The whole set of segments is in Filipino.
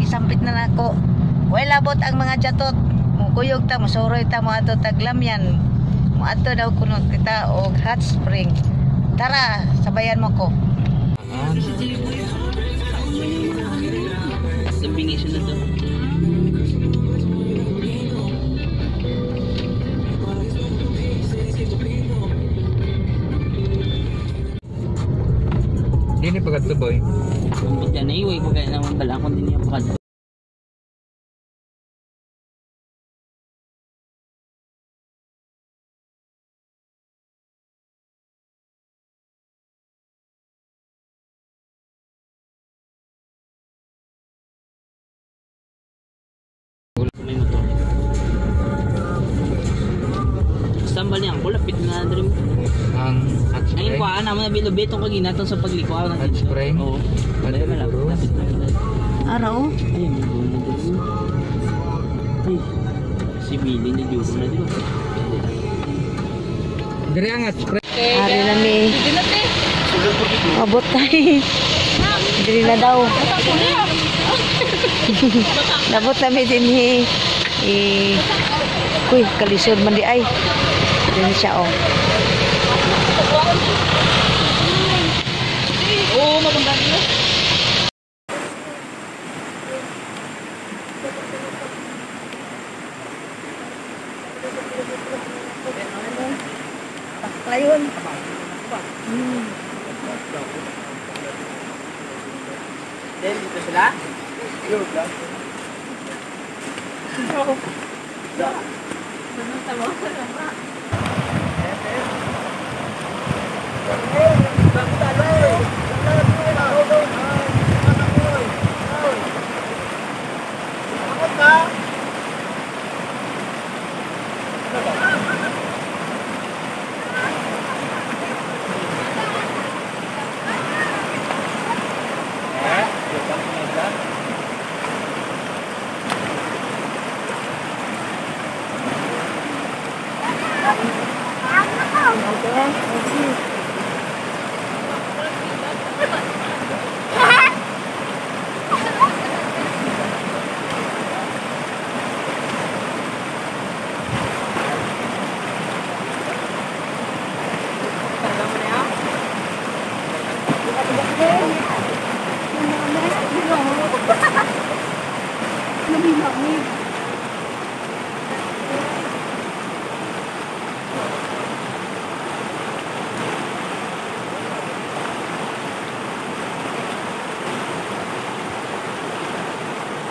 isampit na nako. Way labot ang mga jatot. Mukuyog ta, musuroy ta mo ato taglamyan. Mo ato daw kuno kita og hot spring. Tara, sabayan mo ko. Sabingin siya na to. Hindi pagkat to boy. Kumpot yan na iway. Pagkaya naman pala kung hindi niya pagkat. May motor. Sambal niya. Kulapit na dream. Ang hot spray. Ayun ko, naman na bilobetong kaginatong sa pagliko. Hot spray? Oo. Ano naman lang. Lapit na lang. Araw? Ayun, may buwan na dito. Ay, si Billy na dito na dito. Dire ang hot spray. Ari na mi. Abot tayo. Dili na daw. Nabot na mi din kuy, kalisod man di ay. Din siya oh. Oo, mabangga niyo. Layon. Then, dito sila?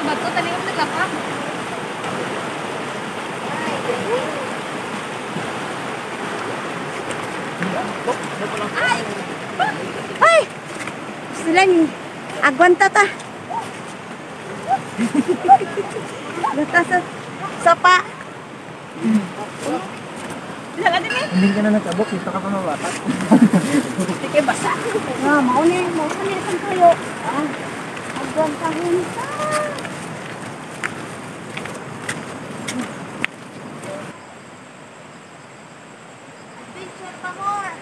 Bato tadi kan naglakak. Ay! Ay! Sila ni agwanta ta. Gata sa sapa. Laga din eh. Hindi ka na natabok, dito ka pa mabatak. Sige basa. Ah, mau ni isang kayo. Ah, agwanta hunta. Adventure pa more.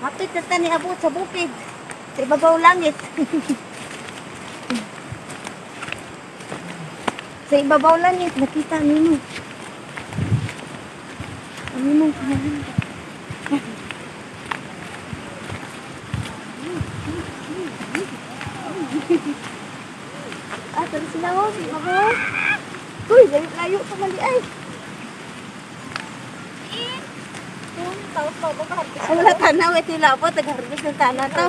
Hapit tata ni abot sa bukid. Sa ibabaw langit. Sa ibabaw langit, nakita nino. Nino, ah, tadi sila ho, si ibabaw. Uy, layo pa mali ay. Ay, wala tanaw, ito yung lapot, nag-harvest ng tana to.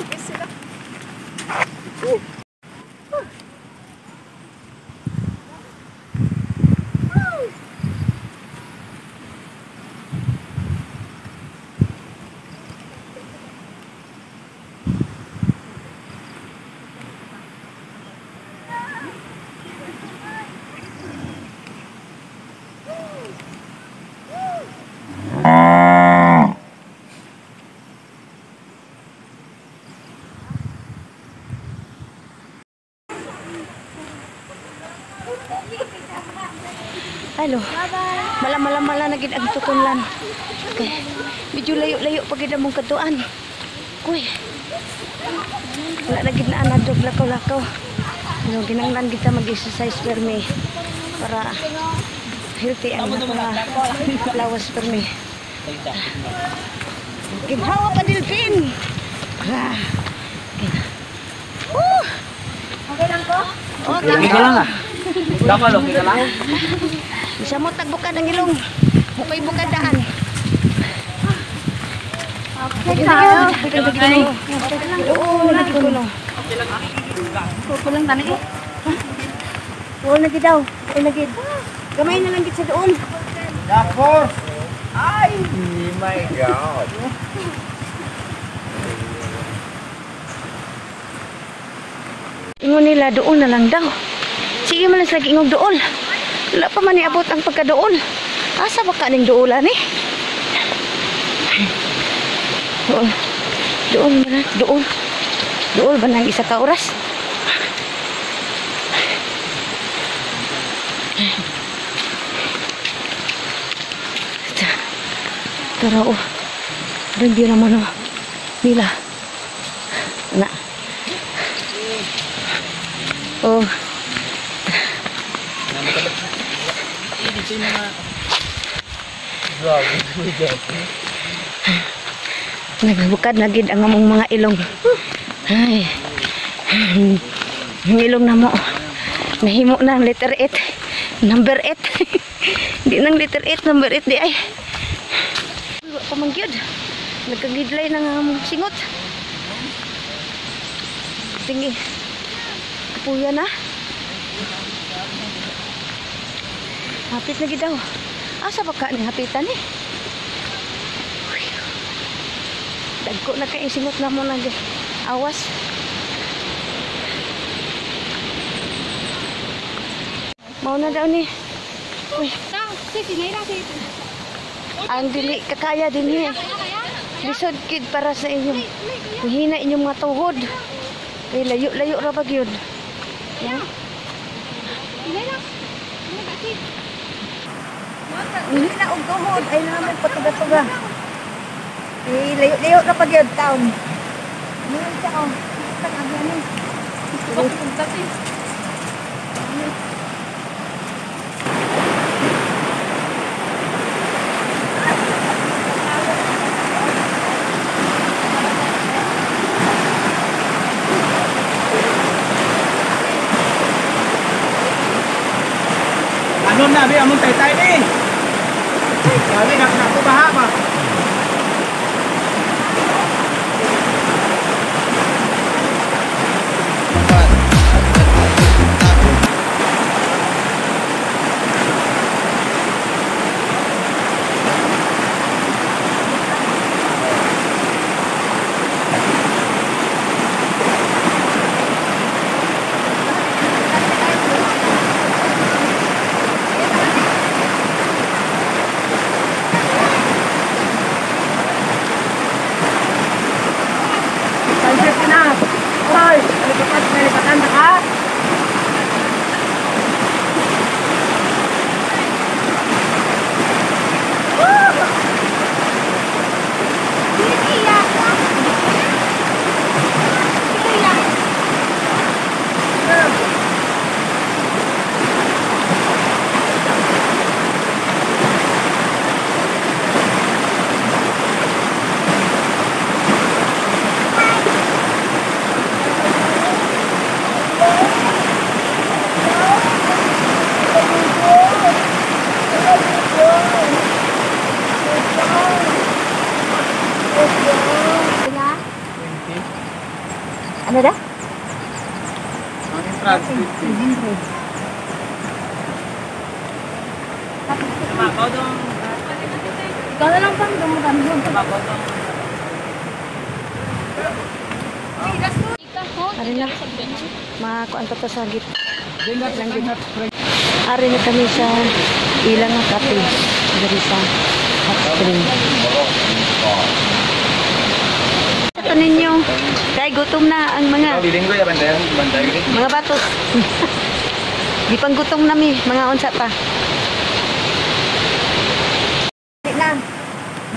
Halo. Mala nagid ang tukunlan. Okay. Medyo layo-layo pagid among katuan. Uy. Wala na gid na anadog lakaw-lakaw. No, ginanglan kita mag-exercise permi para healthy ang mga lawas permi. Ginhawa pa Delphine. Ah. Okay lang ko? Okay ka lang ah. Dapat okay ka lang. Bisa mo tagbukad ang ilong. Mukay bukad daan. Okay tayo. Oo, lagi ko no. Kukulang tani eh. Oo, lagi daw. Oo, lagi. Gamay na lang gid sa doon. Dakor! Ay! My God! Ingon nila doon na lang daw. Sige man lagi ingog doon. Wala pa man iabot ang pagkadoon. Asa ba kaning duulan eh? Doon. Doon ba na? Doon. Doon ba nang isa ka oras? Tara oh. Review naman oh. Nila. Na. Oh. Nagbukad na gid ang among mga ilong. Ay. Ang ilong na mo. Nahimo na ang letter 8. Number 8. Di nang letter 8, number 8 di ay. Wa pa man gyud. Nagkagidlay na nga among singot. Tingi. Kapuya na. Hapit na gid daw. Asa ba ka ni hapitan eh? Dagko na kay singot na mo nag awas. Mau na daw ni. Uy, ang dili kakaya din eh. Lisod kid para sa inyong hina inyong mga tuhod. Kay layo-layo ra ba gyud. Yan. Hindi na og tuhod ay naman patuga-tuga. Eh, layo-layo na pag yun, taon. Ngayon siya, oh. Isang agyan eh. Ano na, Bi? Among tay-tay ni. Kali, naku baha pa. Ano dah? Ikaw na lang pang dumugan doon. Ari na. Makuan pa to sa git. Ari na kami sa ilang nga kape. Dari sa hot spring. Ito ninyo. Kaya gutom na ang mga mga batos. Di pang gutom nami, mga unsa pa. Di lang.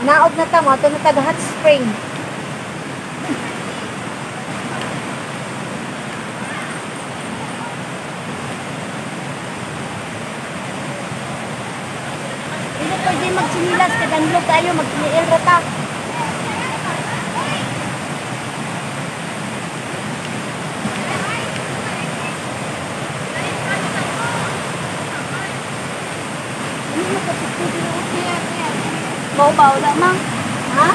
Naog na ta mo, ito na taga hot spring. Danlog tayo, mag-iil rata. Bau-bau lamang. Ha?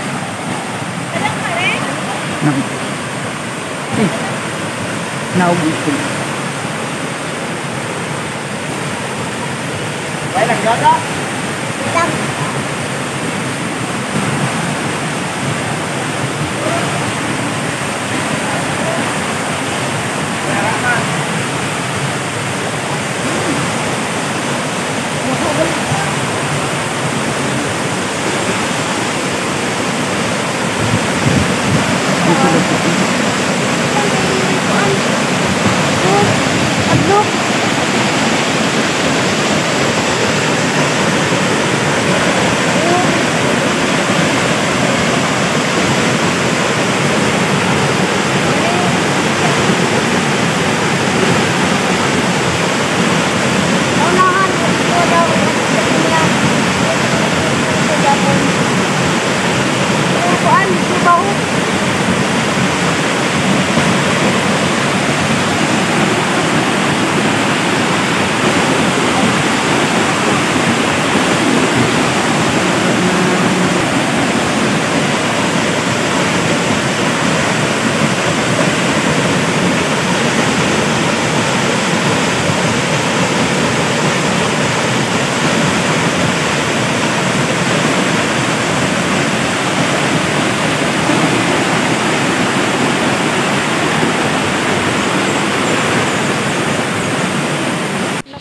Kalang ka rin? Naubos ko. Ay, nagdada. Lang.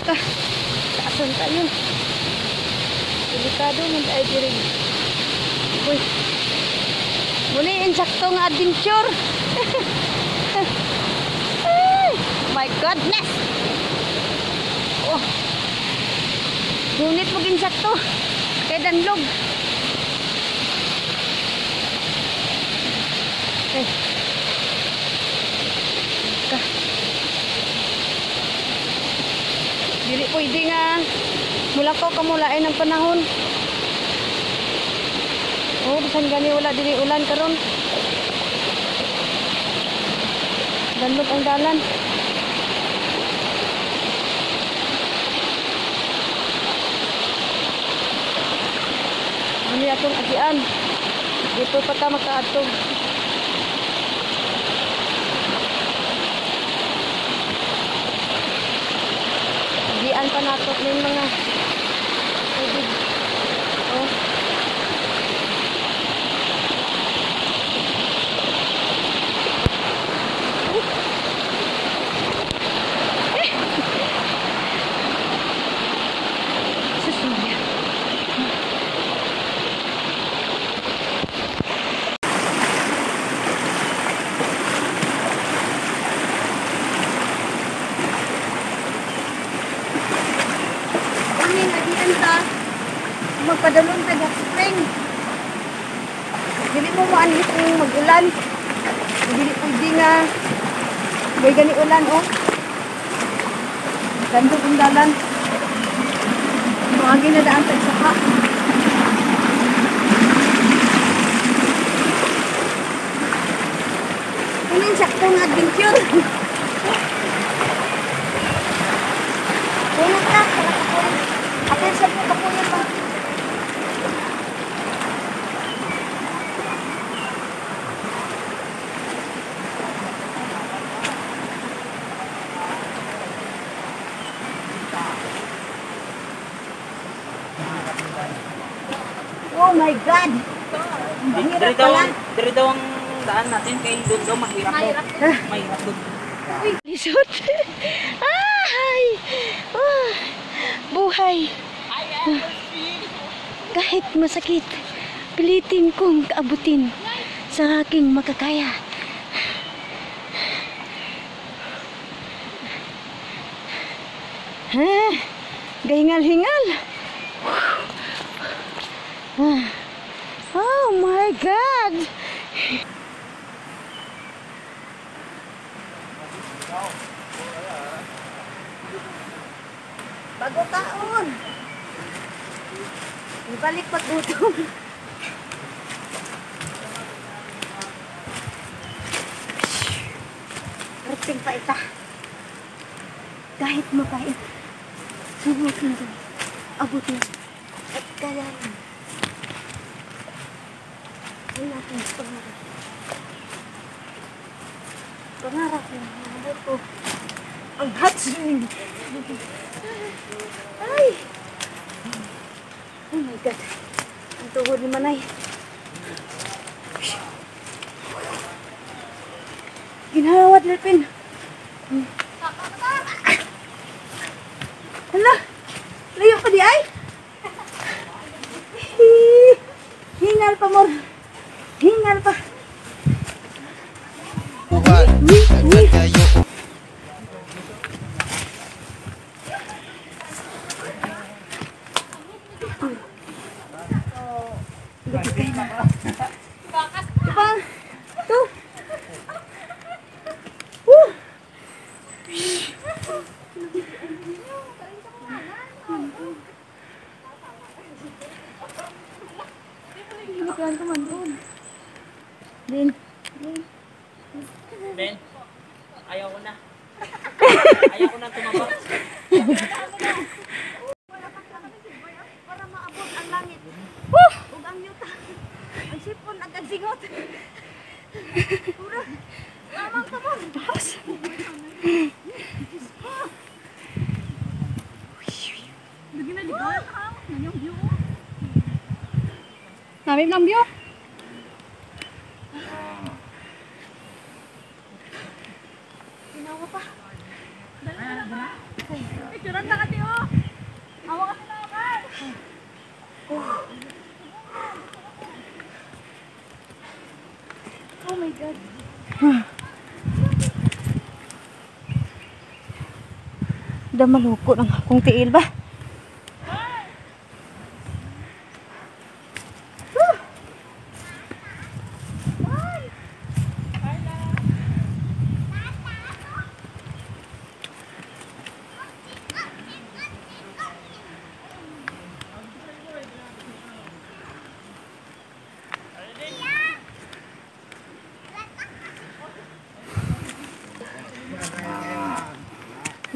Taasan tayo. Delikado man tayo diri. Uy. Muli insaktong adventure. Ay, my goodness. Oh. Ngunit mag-insakto. Kay danlog. Okay. Dili pwede nga mulakaw kamulain ng panahon. Oh, bisan gani wala dili ulan karon. Danlog ang dalan. Ano atong agian? Dito pa ta makaadtog. Diyan pa nato ng mga tubig. Oh. Susunya. Magpadalong sa hot spring. Dili mo maalis ng mag-ulan. Dili pwede nga may gani ulan, oh. Ganda kong dalan. Buhagin na daan sa saka. Kunin saktong adventure. Kunin ka. Akin sa po kapunin pa. Oh my God! Mahirap pala. Dari daw ang daan natin kay doon daw mahirap daw. Mahirap doon. Lisot. Ay! Oh, buhay. Kahit masakit, pilitin kong kaabutin sa aking makakaya. Gahingal-hingal. Oh my God! Bago taon. Ibalik pag gutom. Rating pa ita. Kahit mapait. Subukin ko. Abot na. At kaya rin. Wala akong pangarap. Pangarap ko. Abot ko. Ang hot spring. Ay! Oh my God. Ang tuhod ni Manay. Ginhawat, Lilpin. Hala! Layo pa di ay? Hingal pa, Mor. Hingal pa. Diba? Ito. Din. Ben, ayaw ko na. Ayaw ko na tumabak. Para maabot ang langit. Ug ang yuta. Ang sipon agad singot. Puro. Tamang tamang. Bahas. Lagi na dito. Nanyong view. Namim ng view. Ginawa pa. Picturean na kati oh. Hawa ka na agad. Oh my God. Da maluko ng akong tiil ba?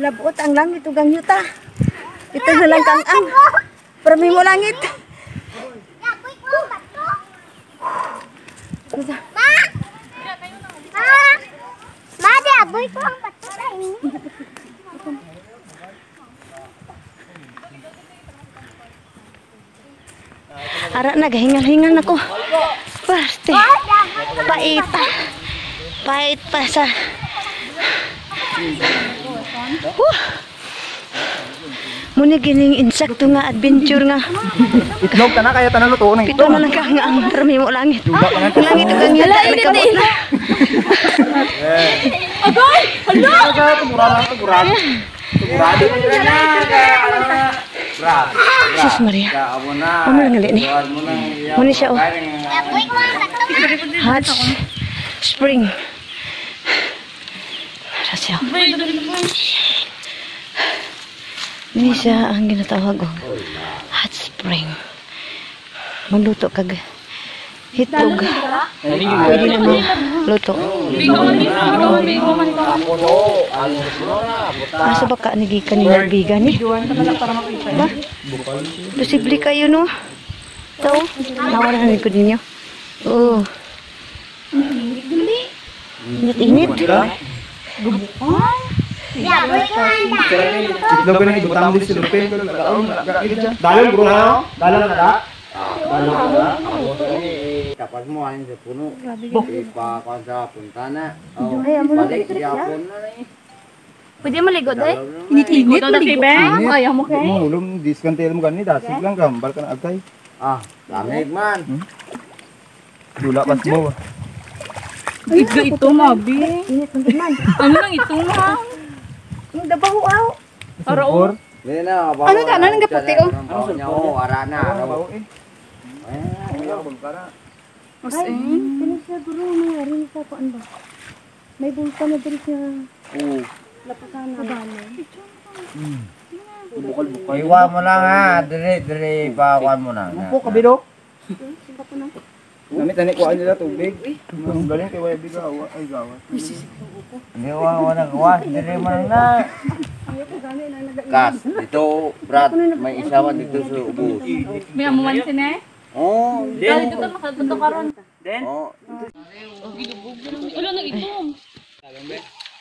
Labot ang langit ug ang yuta. Ito na lang kang ang. Parami mo langit. Boy ko ang bato na ini. Ara nagahingal-hingal nako. Pasti. Pait. Pait pa sa. Muna gining insekto nga adventure nga. Itlog ka na kaya tanan luto na Pito na lang ka nga ang parami mo langit. Langit ug ang yuta nagkabot na. Agay! Hala! Tugurado na ka. Sus Maria. Ano ngali ni? Muna siya oh. Hot spring. Siya. Ini siya ang ginatawag og hot spring. Magluto kag hitlog. Pwede na mo luto. Asa ba ka nagikan ni bigan ni? Ba? Posible kayo no? Ito, nawala na ko ninyo. Oh. Init-init. Itlog ka na ibutang din si Lupin. Dalang bro na. Dalang na da. Tapos mo anin sa puno. Ipakuan sa puntana. Balik yapon na eh. Pwede maligo day? Init-init maligo. Ayaw mo kay. Mo ulom diskantel mo gani dasig lang gambal ka na agay. Ah, lamig man. Dula pas mo. Gidga ito, Mabi. Init man. Ano lang ito, ma? Ang dabaho-aw. Araw. Dili na. Ano ka na? Nang gaputi ko? Ano sulpur? Ara na. Araw eh. Mas eh. Kani siya guro may ari sa kuan ba? May bulkan na diri sa Oo. lapasan na balo. Bukal-bukal. Iwa mo lang ha. Dire pakuan mo na. Upo kabilo. Namit ko nila tubig. Mas galing kay Waya Bigawa. Ay gawa. Hindi wala gawas. Dire mo lang na. Kas, dito, Brad, may isawa dito sa ubos. May amumansin eh. Oh, Dali dito makatuto karon. oh. Wala na itom.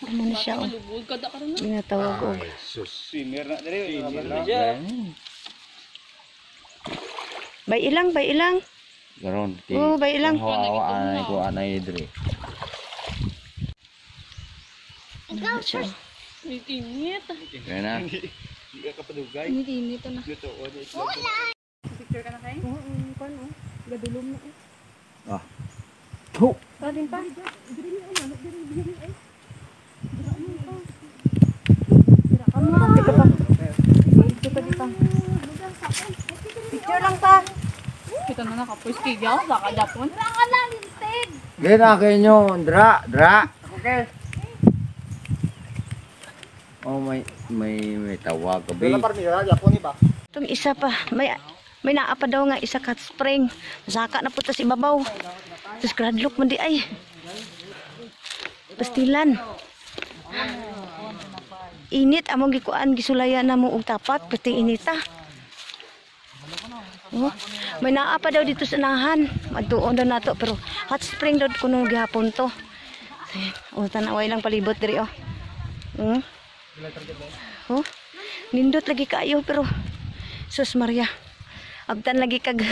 Ano na siya, oh. Lubog kada karon na. Ginatawag, oh. Swimmer na dire. Bay ilang. Garon, Oh, bay ilang. Hawa ko anay dire. Ano na siya, oh. Init. Kaya na. Hindi ka kapadugay. Init na. Dito o dito. Picture ka na kayo? Gadulom na, eh. Ah. Ho. Parin pa. Picture lang pa. Kita na nakapost kigyaw sa kadapon. Gina kayo dra. Okay. Oh, may tawag gabi. Dala par nila Japon iba. Itong isa pa, may naa pa daw nga isa cat spring. Masaka na putas ibabaw. Tapos gradlock man di ay. Pastilan. Init among gikuan gisulaya na mo og tapat pati inita. Oh, may naa pa daw dito sa nahan. Magtuon daw nato pero hot spring daw kuno gihapon to. Oh, tanaway lang palibot diri oh. Oh, nindot lagi kayo pero sus Maria. Abtan lagi kag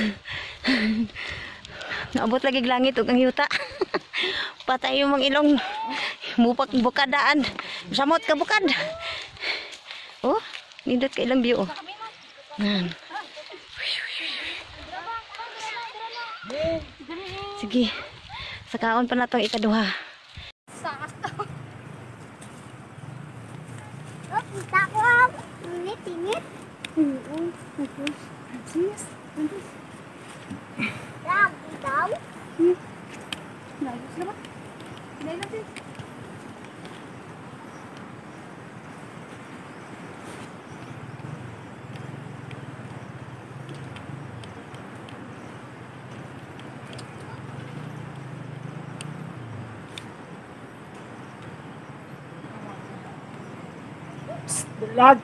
naabot lagi langit ug ang yuta. Patay yung mga ilong. Mupak bukadaan. Samot ka bukad. Oh, nindot ka ilang view oh. Nan. Sige. Sakaon pa na itong ikaduha. Kita ko. Init. Sis. Lang, daw. Lag.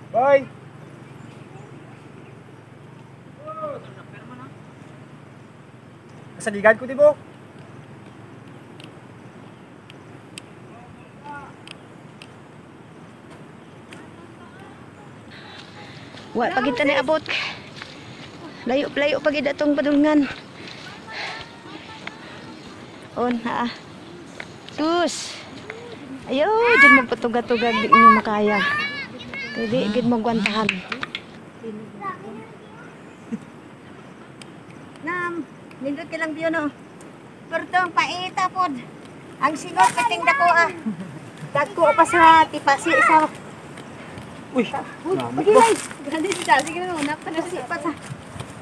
Bye. Sa ligad ko tibo. Wa pagita ni abot. Layo pagid atong padulngan. On ha. Sus. Ayo, jud magpatugag-tugag di inyo makaya. Kay di gid magwantahan. Nam, nindot ka lang biyo no. Pertong paita pod. Ang singot kating dako ah. Dagko pa sa tipasi sa. Uy. Pagilay. Gandi si Dasi gid no, napa na si pa sa.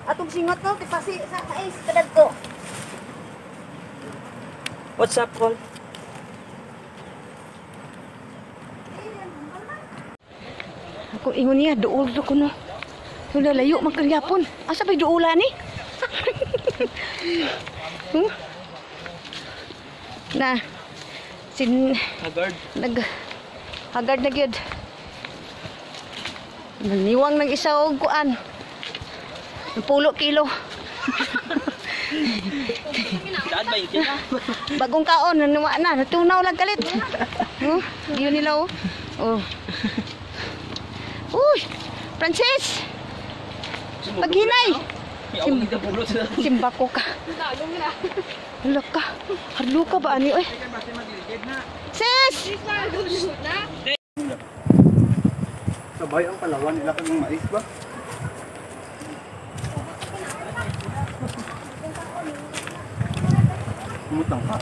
Atong singot no tipasi sa mais kadagko. What's up, Col? Ako ingon niya, duol do kuno. Wala layo magkagyapon. Asa bay duula ni? Na. Haggard. Haggard na gyud. Naniwang ng isa og kuan. 10 kilo. Daan ba yung kaya? Bagong kaon nanuwa na, natunaw lang kalit. Yun nila oh. Oh. Uy, Francis. Paghinay. Simba ko ka. Hala ka. Harlo ka ba ani oy? Sis! Sabay ang Palawan nila kang mais ba? Umutang ka.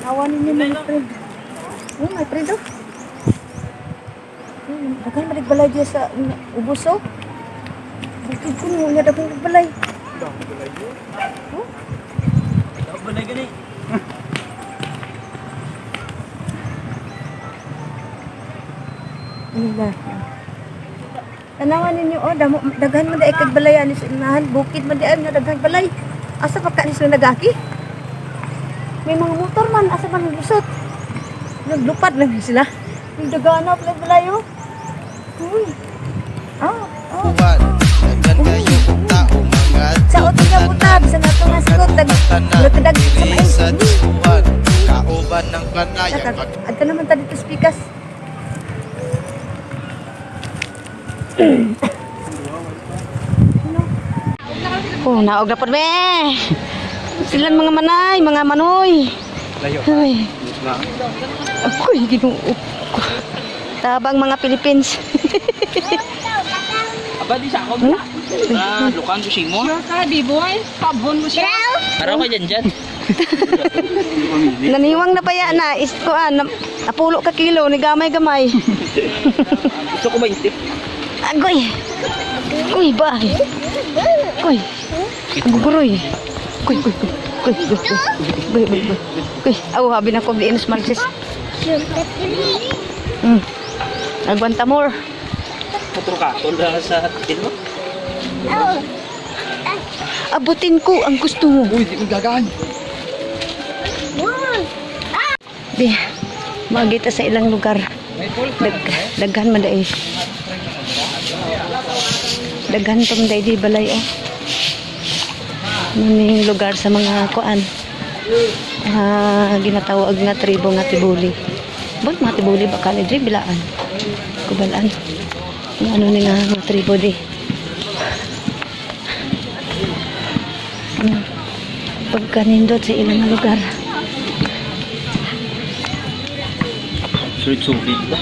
Awan ninyo mga friend. Oh, my friend oh. Dagan maligbalay dia sa ubos oh. Bakit ko mo niya dagang balay? Balay gani. Nila. Tanawan ninyo oh, daghan man dai kag balayan sa inahan, bukid man dian nga daghang balay. Asa pa kanis na nagaki? May mga motor man, asa man lusot. Naglupad lang sila. Yung daganap lang balayo. Uy. Sa oto nga butab, sa nato nga sikot, nagkadag sa mais. Kauban ng planaya. Adto naman ta dito spikas. Oh, naog na po be. Silan mga manay, mga manoy. Layo. Ay. Ako'y ginuup ko. Tabang mga Philippines. Aba di sa ako ba? Lukan ko sing mo. Ka, di boy. Pabon mo siya. Araw ka dyan. Naniwang na paya na. Isko napulo ka kilo ni gamay-gamay. Gusto ko ba yung tip? Agoy. Uy, bahay. Uy. Guguroy. Kuy. Aw, habi na ko diin sa Marcis. Agwanta more. Patro ka sa tin mo? Abutin ko ang gusto mo. Uy, di ko gagaan. Di, magita sa ilang lugar. Daghan man dai. Daghan pa man dai di balay oh. Maning lugar sa mga kuan. Ginatawag nga tribo nga Tibuli. Bot mga Tibuli ba kalidri bilaan. Kubalaan. Nga ano ni nga mga tribo di. Pagkanindot sa ilang lugar. Sulit ba?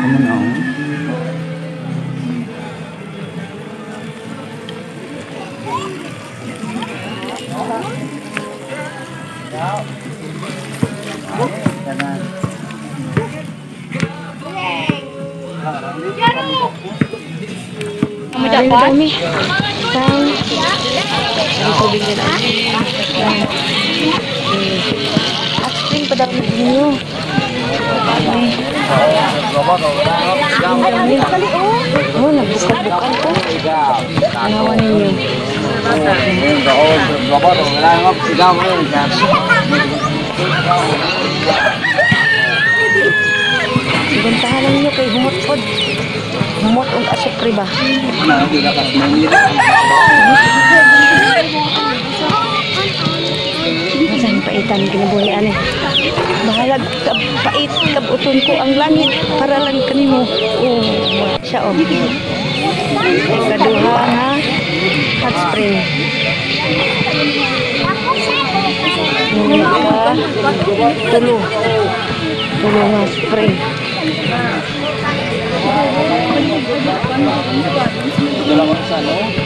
Ano na ako? Kami dapat. Kami. Tubig na lang. At spring pa daw ninyo. Oh, nagbukad-bukad ko. Nawan ninyo. Ibantahan lang nyo kay humot-pod. Humot ang asukri ba? Saan paitan kinabuhian eh. Bahalag pait kabuton ko ang langit para lang kanimo. Oh, siya oh. Ikaduha nga hot spring. Tulo. Tulo nga spring.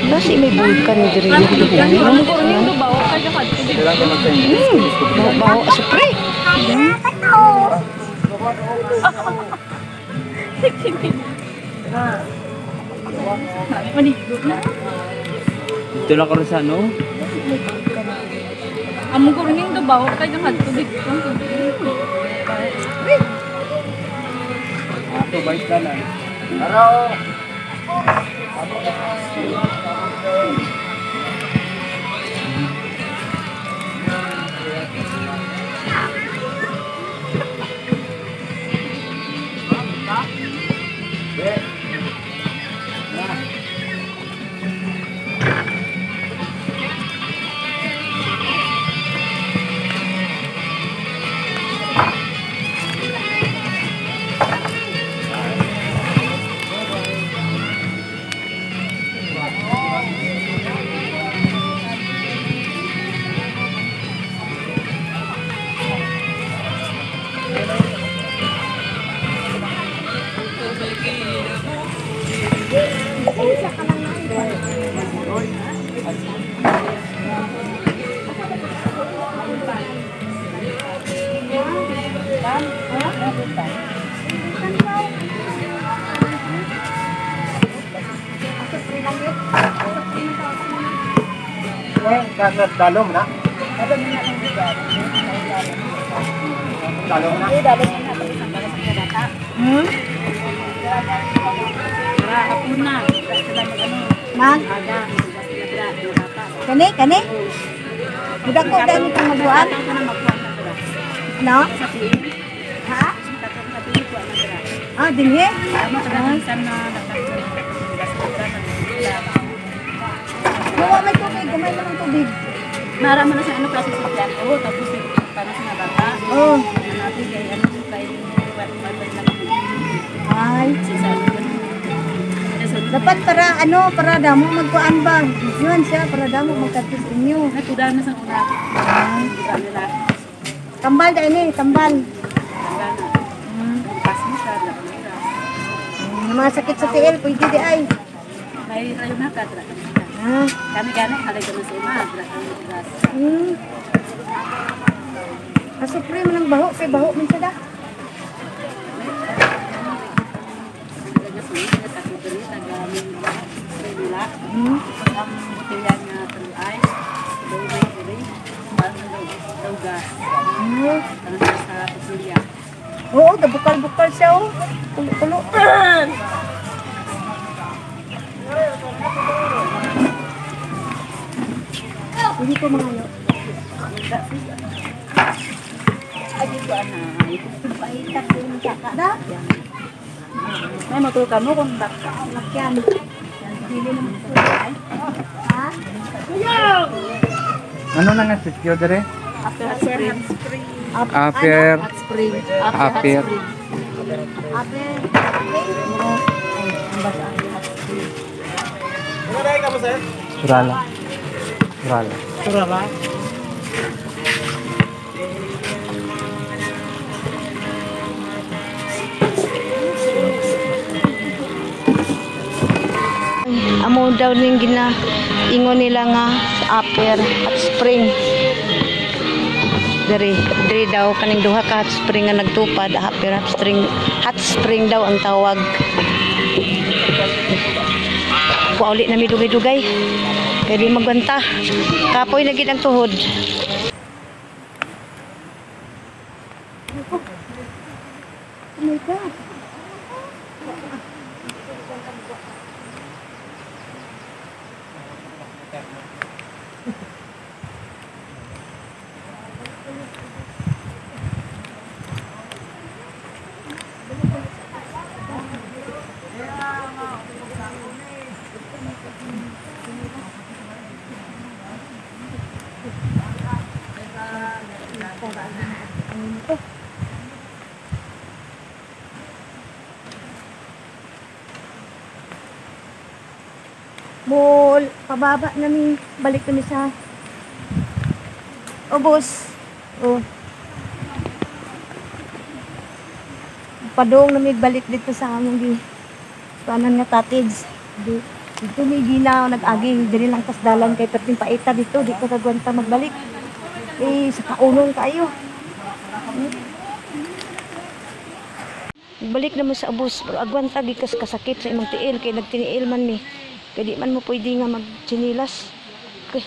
Nasi may bulkan ni diri ni duhon. Bawa spray. Ito lang karon sa ano? Amo ko rin yung bawa kay ng tubig. Ito bait ka na. Dalom na. Dalom na. Mag? Kani? Budak ko dahil ito magbuan? No? Ha? Ah, dinhi? Gawa may tubig, gamay mo ng tubig. Nara mo na sa ano kasi sa plan. Oo, tapos para sa bata. Oh. Natin kay ano kay Ay. Dapat para ano, para damo magkuan ba? Yun siya, para damo magkatis inyo. Natuda na sa una. Ay. Nila. Tambal da ini, tambal. Pas mo siya dapat. Mga sakit sa tiil, pwede di ay. May rayo na ka tra. Ah. Kami gani halay ko sa ima tra. Asupre mo ng baho, kay baho man siya da. Oo, gabukal-bukal siya oh. Kulo-kulo. Hindi ko mga yo. Paitak yung saka da. May matulkan mo kung baka. Lakyan. Dili naman ito ay. Ha? Ano na nga sityo dire? After hot spring. Aper. Hot spring. Aper. Ape. Surala. Surala. Amo daw ning ingon nila nga aper hot spring. Diri daw kaning duha ka hot spring nga nagtupad, aper hot spring daw ang tawag. Kuauli na mi dugay-dugay. Kaya di magbanta. Kapoy na gid ang tuhod. Oh my God. Mo pababa namin balik kami sa ubos. Oh. Padong namin balik dito sa among di kanan nga cottage. Dito may ginaw nag-agi diri lang tas dalan kay perting paita dito di ko kagwanta magbalik. Sa kaunong kayo. Balik naman sa ubos pero agwanta gikas kasakit sa imong tiil kay nagtiniil man mi. Kay di man mo pwede nga magchinilas. Kuy.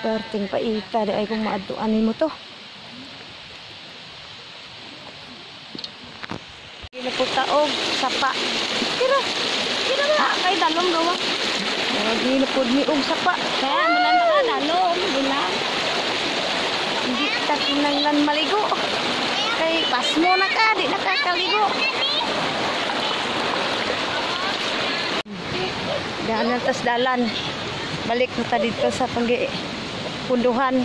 Perting paita di ay kung maadtuanin mo to. Taog sapa. Kira ba kay dalom gawa. Lagi na pud mi og sapa. Kaya mulan ka dalo, bulan. Hindi ta kinanglan maligo. Kay pasmo na ka, di nakakaligo. Dalan tas dalan. Balik na ta dito sa punduhan.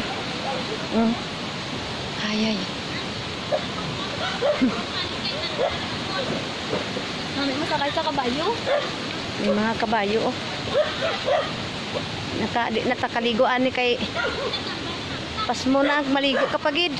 Ay. Mami mo sakay sa kabayo? May mga kabayo. Di natakaligoan ni kay pas mo na maligo kapagid.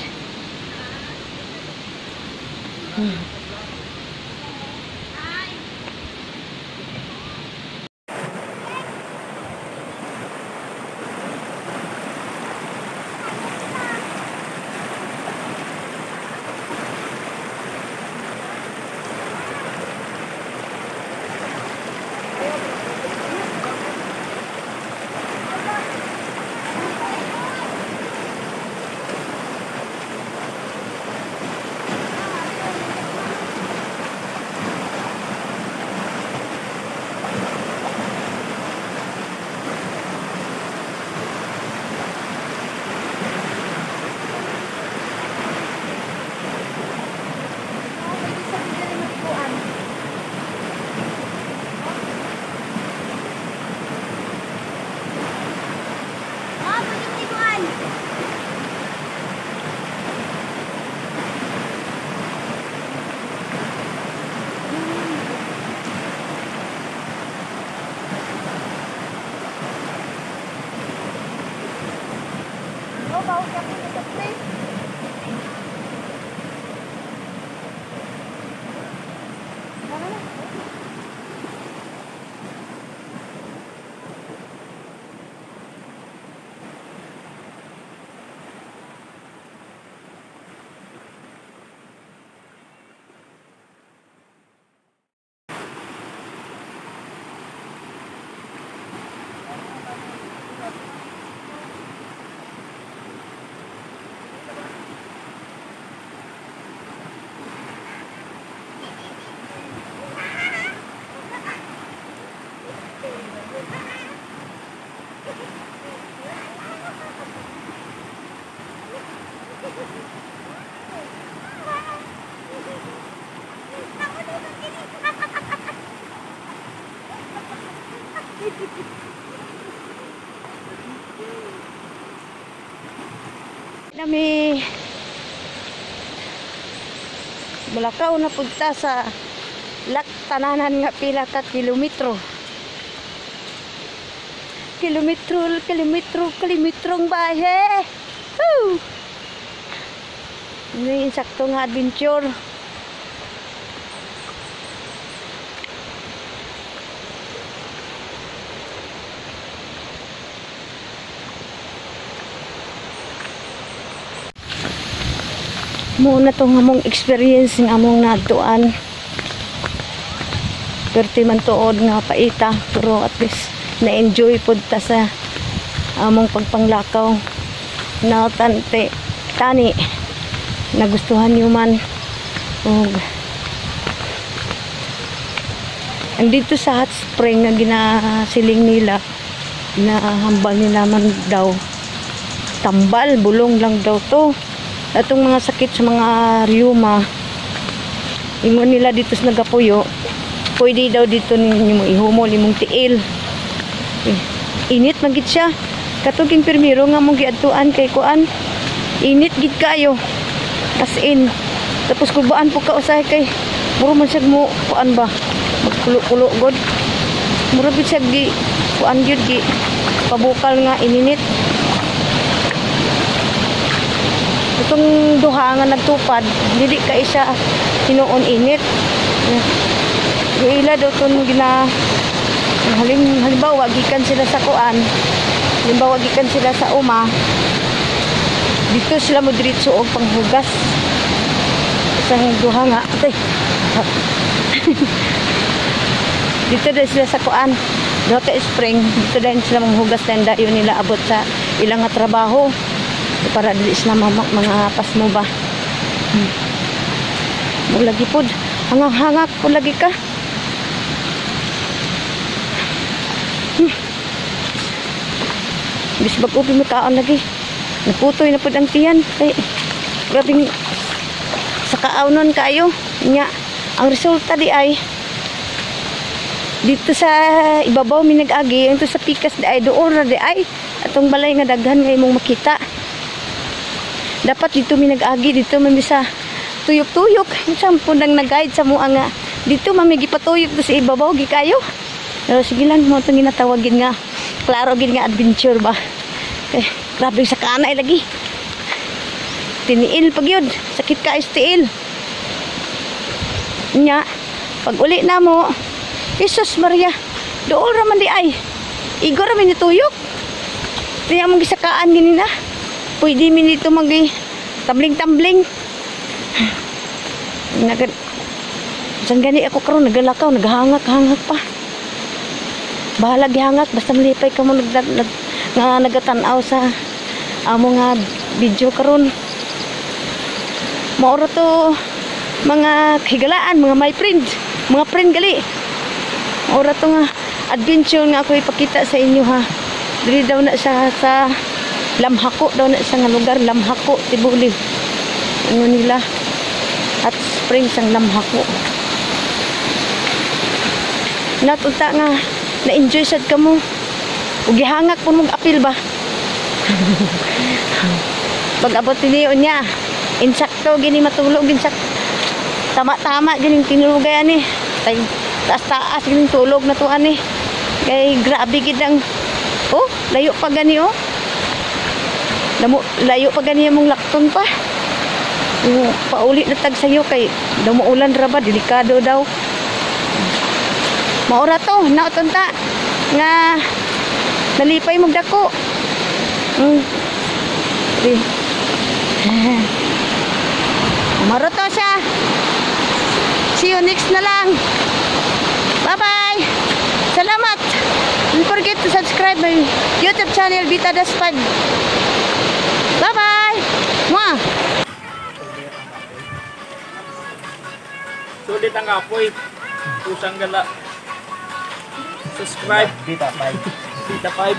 Nami Balakaw na punta sa Laktananan nga pila ka kilometrong bahe. Woo! Ini insakto nga adventure. Muna tong among experience ng among natuan. Perti man tuod nga paita, pero at least na-enjoy pod ta sa among pagpanglakaw. Na tani nagustuhan niyo man og andito sa hot spring nga ginasiling nila na hambal nila man daw tambal, bulong lang daw to. Atong mga sakit sa mga rheuma, ingon nila dito sa nagapuyo, pwede daw dito ninyo mo ihumol imong tiil. Init magit siya. Katong permiro nga mong giadtuan kay kuan. Init gid kayo. As in. Tapos kubaan po ka usay kay puro man siya mo kuan ba. Magkulo-kulo god. Mura bit siya gi kuan gyud gi pabukal nga ininit. Itong duha nga nagtupad, dili ka isa tinuon init. Ila daw itong halimbawa gikan sila sa kuan, halimbawa gikan sila sa uma, dito sila mo diretso og panghugas. Isang duha nga tay. Dito din sila sa kuan, Dota Spring, dito din sila manghugas ng dayo nila abot sa ilang nga trabaho para dili sila mga pasmo ba. Mo lagi pod hangak pod lagi ka. Bis bago pimikaon lagi. Naputoy na pod ang tiyan. Kay grabing sa kaawnon kayo. Nya ang resulta di ay dito sa ibabaw mi nag-agi, ito sa pikas di ay doon na di ay atong balay nga daghan nga imong makita. Dapat dito mi nag-agi, dito man sa tuyok-tuyok. Sampo nang nag-guide sa mua nga dito mamigi patuyok to sa ibabaw gi kayo. Pero sige lang mo itong ginatawagin nga klaro gid nga adventure ba. Eh, grabe sa kanay lagi. Tiniil pag yun. Sakit ka istiil. Nya, pag uli na mo, Jesus Maria, dool raman di ay. Igor raman ni tuyok. Kaya mong gisakaan ganina. Pwede min dito magi tambling-tambling. Saan gani ako karon nagalakaw, naghangak-hangak pa. Bahala gihangak basta malipay ka mo nagatanaw sa amo nga video karon. Maoro to mga higalaan, mga my friend, mga friend gali. Maoro to nga adventure nga ako ipakita sa inyo ha. Dili daw na sa Lamhako daw na sa nga lugar, Lamhako, Tibuli. Ano nila? Hot Springs ang Lamhako. Natunta nga na-enjoy sad ka mo. Ug gihangak po mong apil ba? Pag abot niyo niya, insakto gini matulog insak. Tama-tama gining tinulugan ni. Taas-taas gining tulog na tuan ni. Kay grabe gid ang layo pa gani layo pa gani mong lakton pa. Pauli na tag sayo kay dumuulan ra ba delikado daw. Maura to, nautunta nga nalipay mong dako. Maura to siya. See you next na lang. Bye-bye. Salamat. Don't forget to subscribe my YouTube channel, Vita Das 5. Bye-bye. Mwah. Sulit ang kapoy. Pusang gala. Subscribe. Dita 5. Dita 5.